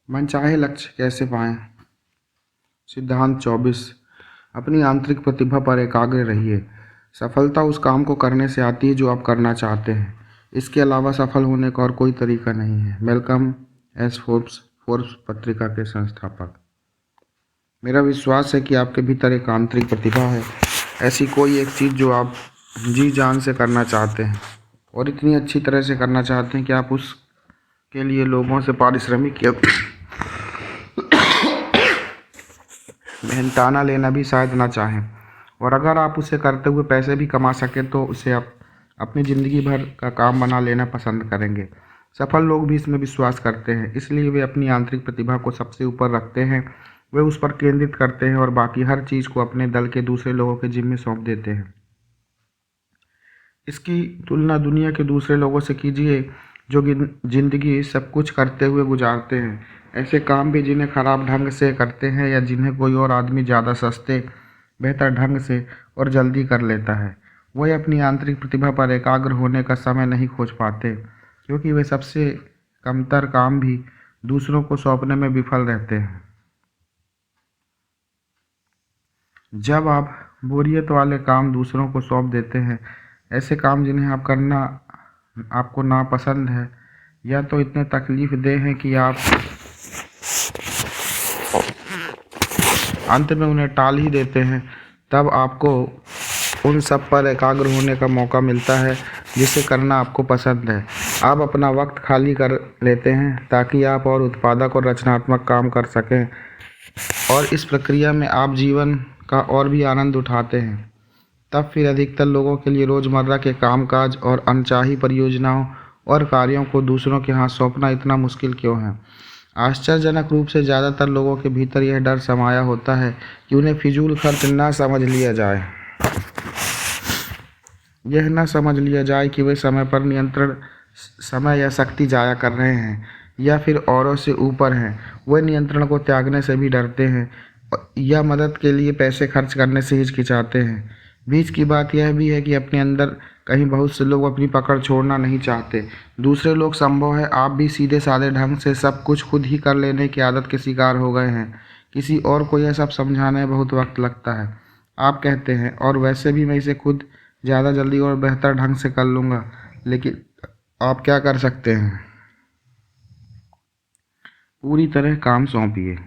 मनचाहे लक्ष्य कैसे पाएं? सिद्धांत 24। अपनी आंतरिक प्रतिभा पर एकाग्र रहिए। सफलता उस काम को करने से आती है जो आप करना चाहते हैं। इसके अलावा सफल होने का और कोई तरीका नहीं है। मैल्कम एस फोर्ब्स पत्रिका के संस्थापक। मेरा विश्वास है कि आपके भीतर एक आंतरिक प्रतिभा है, ऐसी कोई एक चीज़ जो आप जी जान से करना चाहते हैं और इतनी अच्छी तरह से करना चाहते हैं कि आप उसके लिए लोगों से पारिश्रमिक या मेहनताना लेना भी शायद ना चाहें। और अगर आप उसे करते हुए पैसे भी कमा सकें तो उसे आप अपनी ज़िंदगी भर का काम बना लेना पसंद करेंगे। सफल लोग भी इसमें विश्वास करते हैं, इसलिए वे अपनी आंतरिक प्रतिभा को सबसे ऊपर रखते हैं। वे उस पर केंद्रित करते हैं और बाकी हर चीज़ को अपने दल के दूसरे लोगों के जिम्मे सौंप देते हैं। इसकी तुलना दुनिया के दूसरे लोगों से कीजिए जो जिंदगी सब कुछ करते हुए गुजारते हैं, ऐसे काम भी जिन्हें खराब ढंग से करते हैं या जिन्हें कोई और आदमी ज़्यादा सस्ते, बेहतर ढंग से और जल्दी कर लेता है। वह अपनी आंतरिक प्रतिभा पर एकाग्र होने का समय नहीं खोज पाते, क्योंकि वे सबसे कमतर काम भी दूसरों को सौंपने में विफल रहते हैं। जब आप बोरियत वाले काम दूसरों को सौंप देते हैं, ऐसे काम जिन्हें आप करना आपको नापसंद है या तो इतने तकलीफ देह हैं कि आप अंत में उन्हें टाल ही देते हैं, तब आपको उन सब पर एकाग्र होने का मौका मिलता है जिसे करना आपको पसंद है। आप अपना वक्त खाली कर लेते हैं ताकि आप और उत्पादक और रचनात्मक काम कर सकें, और इस प्रक्रिया में आप जीवन का और भी आनंद उठाते हैं। तब फिर अधिकतर लोगों के लिए रोज़मर्रा के कामकाज और अनचाही परियोजनाओं और कार्यों को दूसरों के हाथ सौंपना इतना मुश्किल क्यों है? आश्चर्यजनक रूप से ज़्यादातर लोगों के भीतर यह डर समाया होता है कि उन्हें फिजूल खर्च ना समझ लिया जाए। यह न समझ लिया जाए कि वे समय पर नियंत्रण समय या शक्ति जाया कर रहे हैं या फिर औरों से ऊपर हैं। वे नियंत्रण को त्यागने से भी डरते हैं या मदद के लिए पैसे खर्च करने से हिचकिचाते हैं। बीच की बात यह भी है कि अपने अंदर कहीं बहुत से लोग अपनी पकड़ छोड़ना नहीं चाहते। दूसरे लोग, संभव है आप भी, सीधे साधे ढंग से सब कुछ खुद ही कर लेने की आदत के शिकार हो गए हैं। किसी और को यह सब समझाने में बहुत वक्त लगता है। आप कहते हैं, और वैसे भी मैं इसे खुद ज़्यादा जल्दी और बेहतर ढंग से कर लूँगा। लेकिन आप क्या कर सकते हैं? पूरी तरह काम सौंपिए।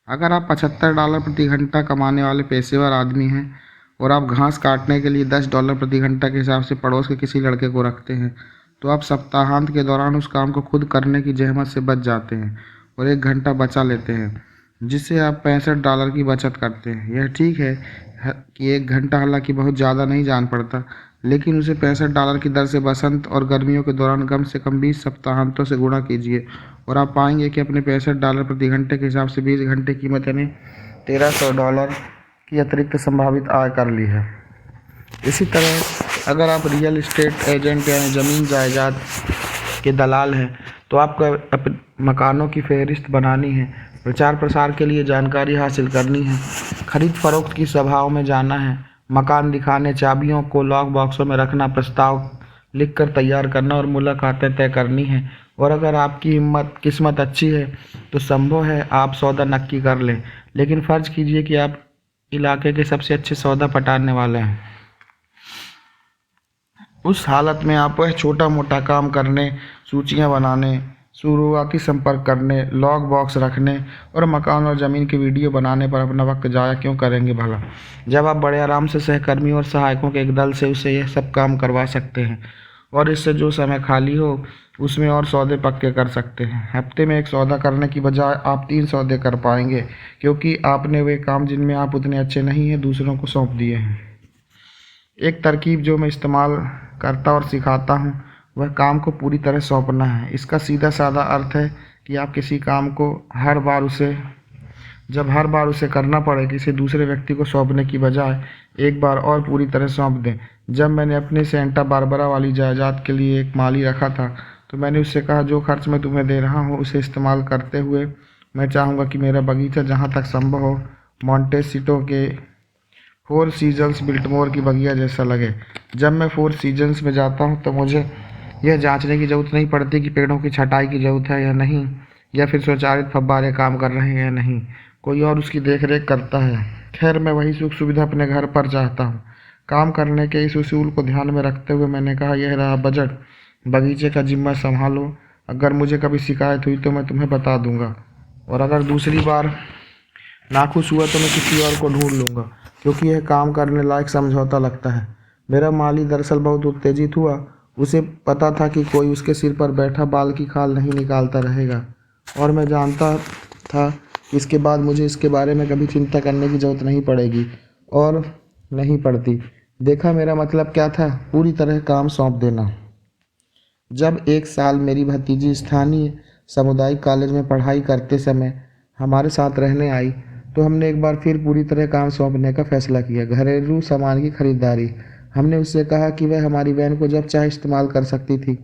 अगर आप $75 प्रति घंटा कमाने वाले पेशेवर आदमी हैं और आप घास काटने के लिए $10 प्रति घंटा के हिसाब से पड़ोस के किसी लड़के को रखते हैं, तो आप सप्ताहांत के दौरान उस काम को खुद करने की जहमत से बच जाते हैं और 1 घंटा बचा लेते हैं, जिससे आप $65 की बचत करते हैं। यह ठीक है कि 1 घंटा हालांकि बहुत ज़्यादा नहीं जान पड़ता, लेकिन उसे $65 की दर से बसंत और गर्मियों के दौरान कम से कम 20 सप्ताहांतों से गुणा कीजिए और आप पाएंगे कि अपने $65 प्रति घंटे के हिसाब से 20 घंटे कीमत यानी $1300 की अतिरिक्त संभावित आय कर ली है। इसी तरह अगर आप रियल एस्टेट एजेंट यानी ज़मीन जायदाद के दलाल हैं, तो आपको मकानों की फहरिस्त बनानी है, प्रचार प्रसार के लिए जानकारी हासिल करनी है, खरीद फरोख्त की सभाओं में जाना है, मकान दिखाने, चाबियों को लॉक बॉक्सों में रखना, प्रस्ताव लिखकर तैयार करना और मुलाकातें तय करनी है। और अगर आपकी किस्मत अच्छी है तो संभव है आप सौदा नक्की कर लें, लेकिन फ़र्ज कीजिए कि आप इलाके के सबसे अच्छे सौदा पटाने वाले हैं। उस हालत में आप वह छोटा मोटा काम करने, सूचियां बनाने, शुरुआती संपर्क करने, लॉग बॉक्स रखने और मकान और ज़मीन की वीडियो बनाने पर अपना वक्त ज़ाया क्यों करेंगे भला, जब आप बड़े आराम से सहकर्मी और सहायकों के एक दल से उसे यह सब काम करवा सकते हैं और इससे जो समय खाली हो उसमें और सौदे पक्के कर सकते हैं। हफ्ते में 1 सौदा करने की बजाय आप 3 सौदे कर पाएंगे, क्योंकि आपने वे काम जिनमें आप उतने अच्छे नहीं हैं दूसरों को सौंप दिए हैं। एक तरकीब जो मैं इस्तेमाल करता और सिखाता हूँ वह काम को पूरी तरह सौंपना है। इसका सीधा साधा अर्थ है कि आप किसी काम को हर बार उसे करना पड़े, किसी दूसरे व्यक्ति को सौंपने की बजाय एक बार और पूरी तरह सौंप दें। जब मैंने अपनी सेंटा बारबरा वाली जायदाद के लिए एक माली रखा था तो मैंने उससे कहा, जो खर्च मैं तुम्हें दे रहा हूँ उसे इस्तेमाल करते हुए मैं चाहूँगा कि मेरा बगीचा जहाँ तक संभव हो मॉन्टेसिटो के 4 सीजन्स बिल्टमोर की बगिया जैसा लगे। जब मैं 4 सीजन्स में जाता हूँ तो मुझे यह जांचने की ज़रूरत नहीं पड़ती कि पेड़ों की छटाई की ज़रूरत है या नहीं, या फिर स्वचालित फव्वारे काम कर रहे हैं या नहीं, कोई और उसकी देख रेख करता है। खैर, मैं वही सुख सुविधा अपने घर पर चाहता हूँ। काम करने के इस उसूल को ध्यान में रखते हुए मैंने कहा, यह रहा बजट, बगीचे का जिम्मा संभालो। अगर मुझे कभी शिकायत हुई तो मैं तुम्हें बता दूंगा, और अगर दूसरी बार नाखुश हुआ तो मैं किसी और को ढूंढ लूंगा, क्योंकि यह काम करने लायक समझौता लगता है। मेरा माली दरअसल बहुत उत्तेजित हुआ। उसे पता था कि कोई उसके सिर पर बैठा बाल की खाल नहीं निकालता रहेगा, और मैं जानता था कि इसके बाद मुझे इसके बारे में कभी चिंता करने की जरूरत नहीं पड़ेगी, और नहीं पड़ती। देखा मेरा मतलब क्या था? पूरी तरह काम सौंप देना। जब एक साल मेरी भतीजी स्थानीय सामुदायिक कॉलेज में पढ़ाई करते समय हमारे साथ रहने आई, तो हमने एक बार फिर पूरी तरह काम सौंपने का फैसला किया। घरेलू सामान की खरीदारी, हमने उससे कहा कि वह हमारी वैन को जब चाहे इस्तेमाल कर सकती थी,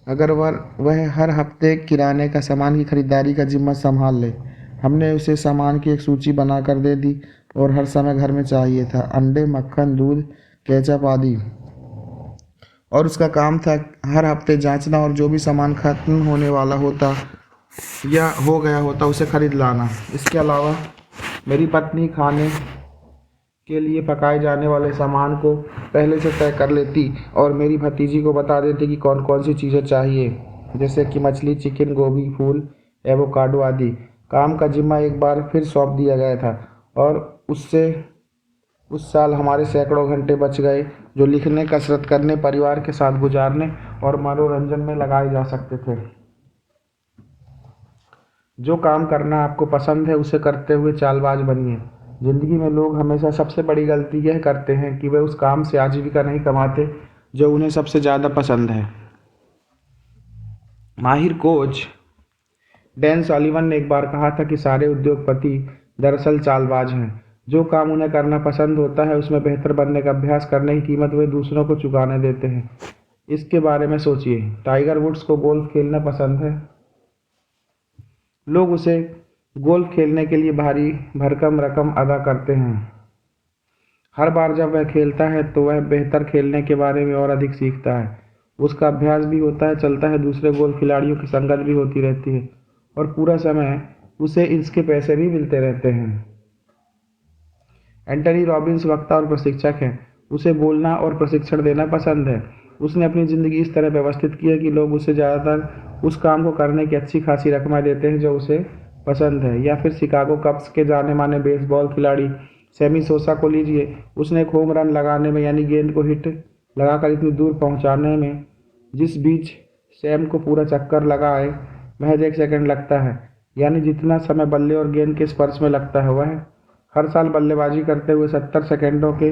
अगर वह हर हफ्ते किराने का सामान की खरीदारी का जिम्मा संभाल ले। हमने उसे सामान की एक सूची बना कर दे दी, और हर समय घर में चाहिए था अंडे, मक्खन, दूध, केचप आदि। और उसका काम था हर हफ्ते जांचना, और जो भी सामान खत्म होने वाला होता या हो गया होता उसे खरीद लाना। इसके अलावा मेरी पत्नी खाने के लिए पकाए जाने वाले सामान को पहले से तय कर लेती, और मेरी भतीजी को बता देती कि कौन कौन सी चीज़ें चाहिए, जैसे कि मछली, चिकन, गोभी, फूल, एवोकाडो आदि। काम का जिम्मा एक बार फिर सौंप दिया गया था, और उससे उस साल हमारे सैकड़ों घंटे बच गए, जो लिखने, कसरत करने, परिवार के साथ गुजारने और मनोरंजन में लगाए जा सकते थे। जो काम करना आपको पसंद है उसे करते हुए चालबाज बनिए। जिंदगी में लोग हमेशा सबसे बड़ी गलती यह करते हैं कि वे उस काम से आजीविका नहीं कमाते जो उन्हें सबसे ज़्यादा पसंद है। माहिर कोच डैन सॉलिवन ने एक बार कहा था कि सारे उद्योगपति दरअसल चालबाज हैं। जो काम उन्हें करना पसंद होता है उसमें बेहतर बनने का अभ्यास करने की कीमत वे दूसरों को चुकाने देते हैं। इसके बारे में सोचिए। टाइगर वुड्स को गोल्फ खेलना पसंद है। लोग उसे गोल्फ खेलने के लिए भारी भरकम रकम अदा करते हैं। हर बार जब वह खेलता है तो वह बेहतर खेलने के बारे में और अधिक सीखता है। उसका अभ्यास भी होता है, चलता है, दूसरे गोल्फ खिलाड़ियों की संगत भी होती रहती है, और पूरा समय उसे इसके पैसे भी मिलते रहते हैं। एंटनी रॉबिन्स वक्ता और प्रशिक्षक है। उसे बोलना और प्रशिक्षण देना पसंद है। उसने अपनी ज़िंदगी इस तरह व्यवस्थित की है कि लोग उसे ज़्यादातर उस काम को करने की अच्छी खासी रकमें देते हैं जो उसे पसंद है। या फिर शिकागो कब्स के जाने माने बेसबॉल खिलाड़ी सैमी सोसा को लीजिए। उसने एक होम रन लगाने में, यानी गेंद को हिट लगाकर इतनी दूर पहुंचाने में, जिस बीच सैम को पूरा चक्कर लगाए महज 1 सेकंड लगता है, यानी जितना समय बल्ले और गेंद के स्पर्श में लगता है, वह हर साल बल्लेबाजी करते हुए 70 सेकंडों के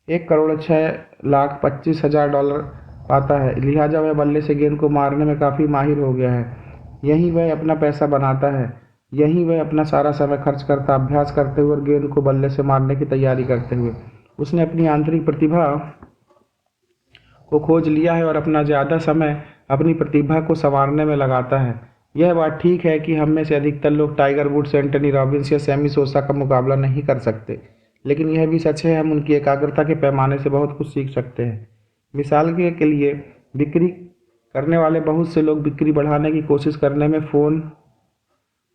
1,06,25,000 डॉलर पाता है। लिहाजा वह बल्ले से गेंद को मारने में काफ़ी माहिर हो गया है। यहीं वह अपना पैसा बनाता है। यहीं वह अपना सारा समय खर्च करता, अभ्यास करते हुए और गेंद को बल्ले से मारने की तैयारी करते हुए। उसने अपनी आंतरिक प्रतिभा को खोज लिया है और अपना ज़्यादा समय अपनी प्रतिभा को संवारने में लगाता है। यह बात ठीक है कि हम में से अधिकतर लोग टाइगर वुड्स, एंटनी रॉबिन्स या सैमी सोसा का मुकाबला नहीं कर सकते, लेकिन यह भी सच है हम उनकी एकाग्रता के पैमाने से बहुत कुछ सीख सकते हैं। मिसाल के लिए बिक्री करने वाले बहुत से लोग बिक्री बढ़ाने की कोशिश करने में फ़ोन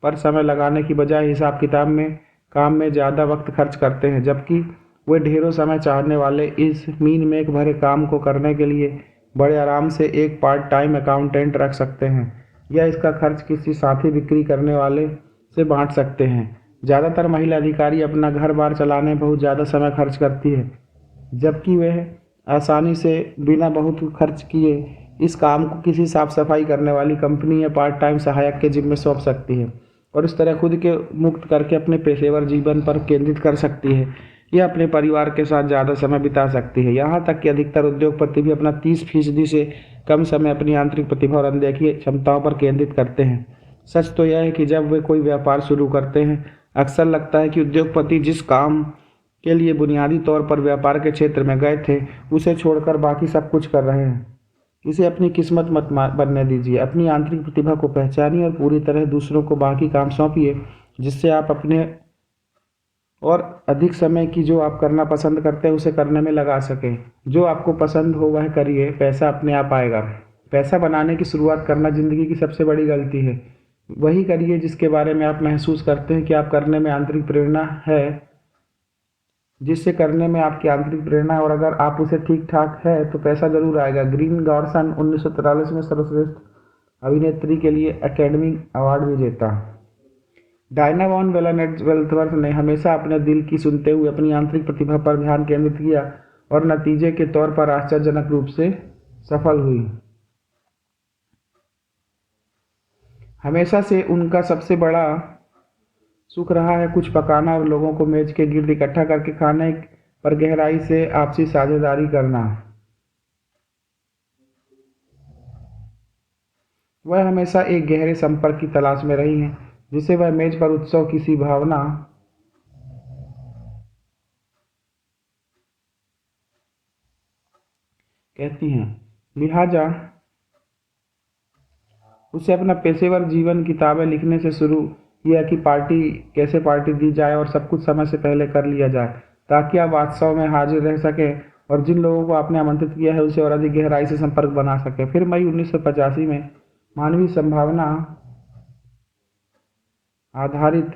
पर समय लगाने की बजाय हिसाब किताब में काम में ज़्यादा वक्त खर्च करते हैं, जबकि वे ढेरों समय चाहने वाले इस मीन मेक भरे काम को करने के लिए बड़े आराम से एक पार्ट टाइम अकाउंटेंट रख सकते हैं, या इसका खर्च किसी साथी बिक्री करने वाले से बांट सकते हैं। ज़्यादातर महिला अधिकारी अपना घर बार चलाने में बहुत ज़्यादा समय खर्च करती है, जबकि वह आसानी से बिना बहुत खर्च किए इस काम को किसी साफ सफाई करने वाली कंपनी या पार्ट टाइम सहायक के जिम्मे सौंप सकती है, और इस तरह खुद के मुक्त करके अपने पेशेवर जीवन पर केंद्रित कर सकती है या अपने परिवार के साथ ज़्यादा समय बिता सकती है। यहाँ तक कि अधिकतर उद्योगपति भी अपना 30% से कम समय अपनी आंतरिक प्रतिभा और अनदेखी क्षमताओं पर केंद्रित करते हैं। सच तो यह है कि जब वे कोई व्यापार शुरू करते हैं, अक्सर लगता है कि उद्योगपति जिस काम के लिए बुनियादी तौर पर व्यापार के क्षेत्र में गए थे, उसे छोड़कर बाकी सब कुछ कर रहे हैं। इसे अपनी किस्मत मत बनने दीजिए। अपनी आंतरिक प्रतिभा को पहचानिए और पूरी तरह दूसरों को बाकी काम सौंपिए, जिससे आप अपने और अधिक समय की जो आप करना पसंद करते हैं उसे करने में लगा सकें। जो आपको पसंद हो वह करिए, पैसा अपने आप आएगा। पैसा बनाने की शुरुआत करना ज़िंदगी की सबसे बड़ी गलती है। वही करिए जिसके बारे में आप महसूस करते हैं कि आप करने में आंतरिक प्रेरणा है, जिससे करने में आपकी आंतरिक प्रेरणा है, और अगर आप उसे ठीक ठाक है तो पैसा जरूर आएगा। ग्रीन गॉर्सन 1943 में सर्वश्रेष्ठ अभिनेत्री के लिए एकेडमी अवार्ड विजेता डायना वॉन वेल्थवर्थ ने हमेशा अपने दिल की सुनते हुए अपनी आंतरिक प्रतिभा पर ध्यान केंद्रित किया और नतीजे के तौर पर आश्चर्यजनक रूप से सफल हुई। हमेशा से उनका सबसे बड़ा सुख रहा है कुछ पकाना और लोगों को मेज के गिर्द इकट्ठा करके खाने पर गहराई से आपसी साझेदारी करना। वह हमेशा एक गहरे संपर्क की तलाश में रही हैं, जिसे वह मेज पर उत्सव की सी भावना कहती हैं। लिहाजा उसे अपना पेशेवर जीवन किताबें लिखने से शुरू किया कि कैसे पार्टी दी जाए और सब कुछ समय से पहले कर लिया जाए, ताकि आप वास्तव में हाजिर रह सकें और जिन लोगों को आपने आमंत्रित किया है उसे और अधिक गहराई से संपर्क बना सकें। फिर मई 1985 में मानवीय संभावना आधारित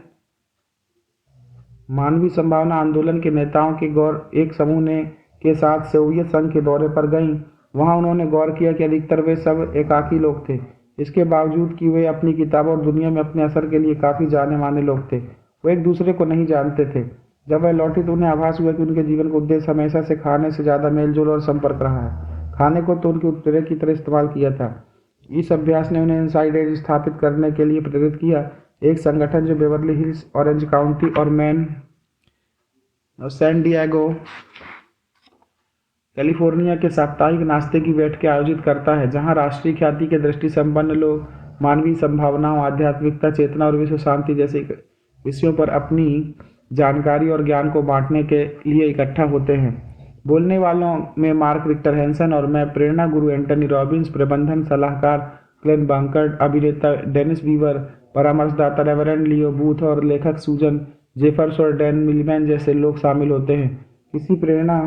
मानवीय संभावना आंदोलन के नेताओं के एक समूह ने के साथ सोवियत संघ के दौरे पर गईं। वहां उन्होंने गौर किया कि अधिकतर वे सब एकाकी लोग थे, इसके बावजूद कि वे अपनी किताबों और दुनिया में अपने असर के लिए काफ़ी जाने माने लोग थे। वो एक दूसरे को नहीं जानते थे। जब वह लौटी तो उन्हें आभास हुआ कि उनके जीवन का उद्देश्य हमेशा से खाने से ज़्यादा मेलजोल और संपर्क रहा है। खाने को तो उनके उत्प्रेरक की तरह इस्तेमाल किया था। इस अभ्यास ने उन्हें इनसाइड एज स्थापित करने के लिए प्रेरित किया, एक संगठन जो बेवर्ली हिल्स, ऑरेंज काउंटी और सैन डिएगो, कैलिफोर्निया के साप्ताहिक नाश्ते की बैठकें आयोजित करता है, जहां राष्ट्रीय ख्याति के दृष्टि संपन्न लोग मानवीय संभावनाओं, आध्यात्मिकता, चेतना और विश्व शांति जैसे विषयों पर अपनी जानकारी और ज्ञान को बांटने के लिए इकट्ठा होते हैं। बोलने वालों में मार्क विक्टर हैंसन और मैं, प्रेरणा गुरु एंटनी रॉबिन्स, प्रबंधन सलाहकार ग्लेन बांकर्ड, अभिनेता डेनिस वीवर, परामर्शदाता रेवरेंड लियो बूथ और लेखक सूजन जेफर्स और डैन मिलमैन जैसे लोग शामिल होते हैं। किसी प्रेरणा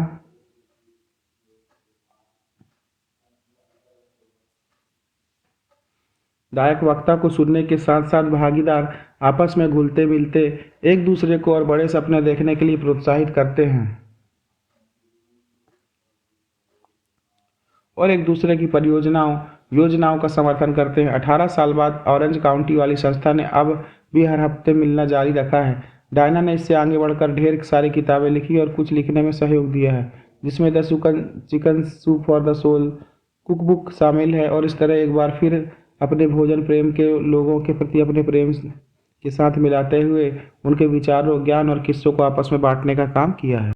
दायक वक्ता को सुनने के साथ साथ भागीदार आपस में घुलते मिलते एक दूसरे को और बड़े सपने देखने के लिए प्रोत्साहित करते हैं और एक दूसरे की योजनाओं का समर्थन करते हैं। 18 साल बाद ऑरेंज काउंटी वाली संस्था ने अब भी हर हफ्ते मिलना जारी रखा है। डायना ने इससे आगे बढ़कर ढेर सारी किताबें लिखी और कुछ लिखने में सहयोग दिया है, जिसमें the chicken soup for the soul cookbook शामिल है, और इस तरह एक बार फिर अपने भोजन प्रेम के लोगों के प्रति अपने प्रेम के साथ मिलाते हुए उनके विचारों, ज्ञान और किस्सों को आपस में बांटने का काम किया है।